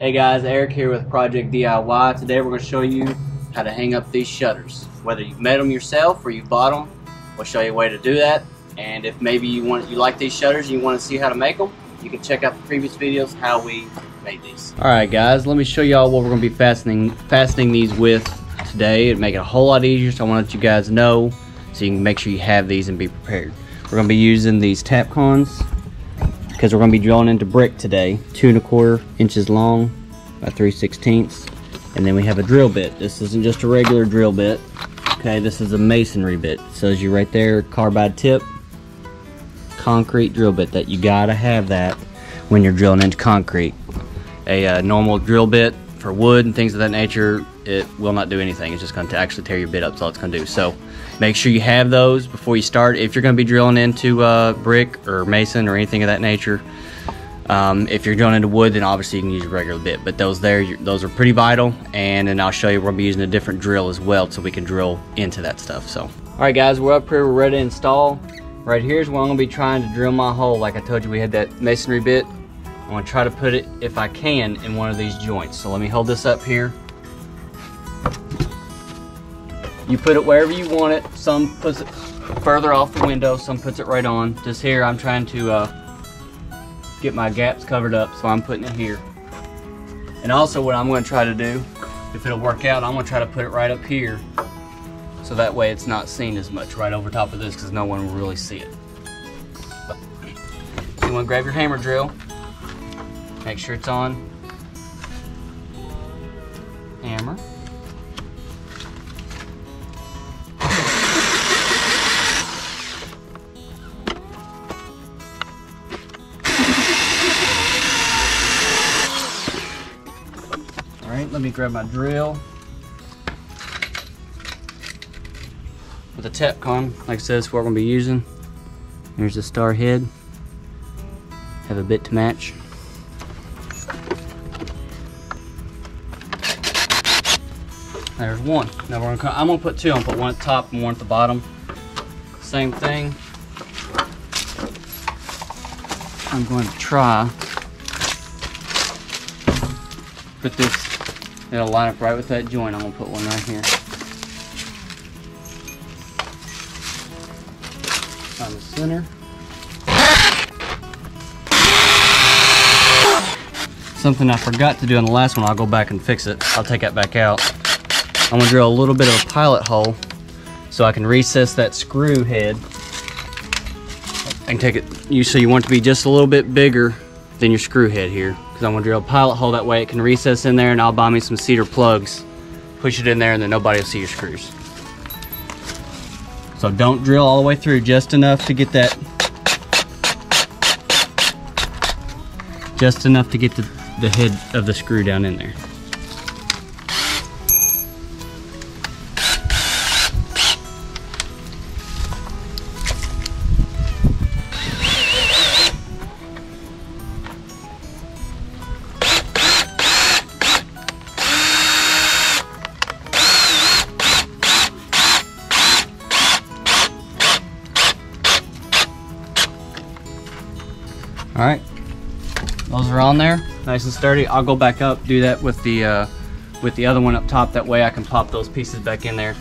Hey guys, Eric here with Project DIY. Today we're going to show you how to hang up these shutters. Whether you've made them yourself or you bought them, we'll show you a way to do that. And if maybe you like these shutters and you want to see how to make them, you can check out the previous videos how we made these. Alright guys, let me show y'all what we're going to be fastening these with today and make it a whole lot easier, so I want to let you guys know so you can make sure you have these and be prepared. We're going to be using these Tapcons because we're going to be drilling into brick today, 2 1/4 inches long by 3/16, and then we have a drill bit. This isn't just a regular drill bit, okay, this is a masonry bit. It says you right there, carbide tip, concrete drill bit. That you gotta have that when you're drilling into concrete. A normal drill bit for wood and things of that nature, it will not do anything. It's just going to actually tear your bit up. That's all it's going to do. So make sure you have those before you start. If you're going to be drilling into brick or mason or anything of that nature, if you're drilling into wood, then obviously you can use a regular bit. But those are pretty vital. And then I'll show you we're going to be using a different drill as well, so we can drill into that stuff. So, all right, guys, we're up here. We're ready to install. Right here's where I'm going to be trying to drill my hole. Like I told you, we had that masonry bit. I'm going to try to put it, if I can, in one of these joints. So let me hold this up here. You put it wherever you want it. Some puts it further off the window, some puts it right on. Just here, I'm trying to get my gaps covered up, so I'm putting it here. And also what I'm going to try to do, if it'll work out, I'm going to try to put it right up here, so that way it's not seen as much right over top of this, because no one will really see it. So you want to grab your hammer drill. Make sure it's on. Hammer. Alright, let me grab my drill. With a Tapcon, like I said, that's what we're going to be using. Here's the star head. Have a bit to match. There's one. Now I'm gonna put two. I'm gonna put one at the top and one at the bottom. Same thing. I'm going to try put this. It'll line up right with that joint. I'm gonna put one right here. On the center. Something I forgot to do on the last one. I'll go back and fix it. I'll take that back out. I'm going to drill a little bit of a pilot hole so I can recess that screw head. I can take it, so you want it to be just a little bit bigger than your screw head here, because I'm going to drill a pilot hole, that way it can recess in there, and I'll buy me some cedar plugs, push it in there, and then nobody will see your screws. So don't drill all the way through, just enough to get that, just enough to get the head of the screw down in there. Alright, those are on there, nice and sturdy. I'll go back up, do that with the other one up top, that way I can pop those pieces back in there.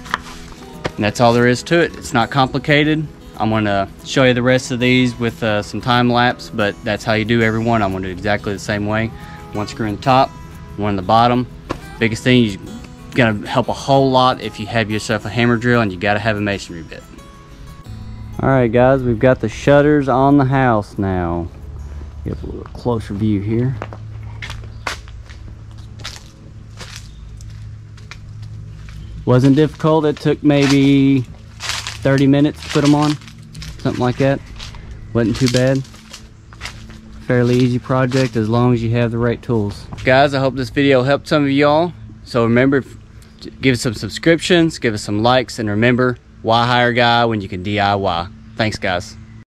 And that's all there is to it. It's not complicated. I'm going to show you the rest of these with some time lapse, but that's how you do every one. I'm going to do exactly the same way. One screw in the top, one in the bottom. Biggest thing is going to help a whole lot if you have yourself a hammer drill, and you got to have a masonry bit. Alright guys, we've got the shutters on the house now. Get a little closer view here. Wasn't difficult. It took maybe 30 minutes to put them on, something like that. Wasn't too bad. Fairly easy project as long as you have the right tools. Guys, I hope this video helped some of y'all. So remember, give us some subscriptions, give us some likes, and remember, why hire a guy when you can DIY? Thanks guys.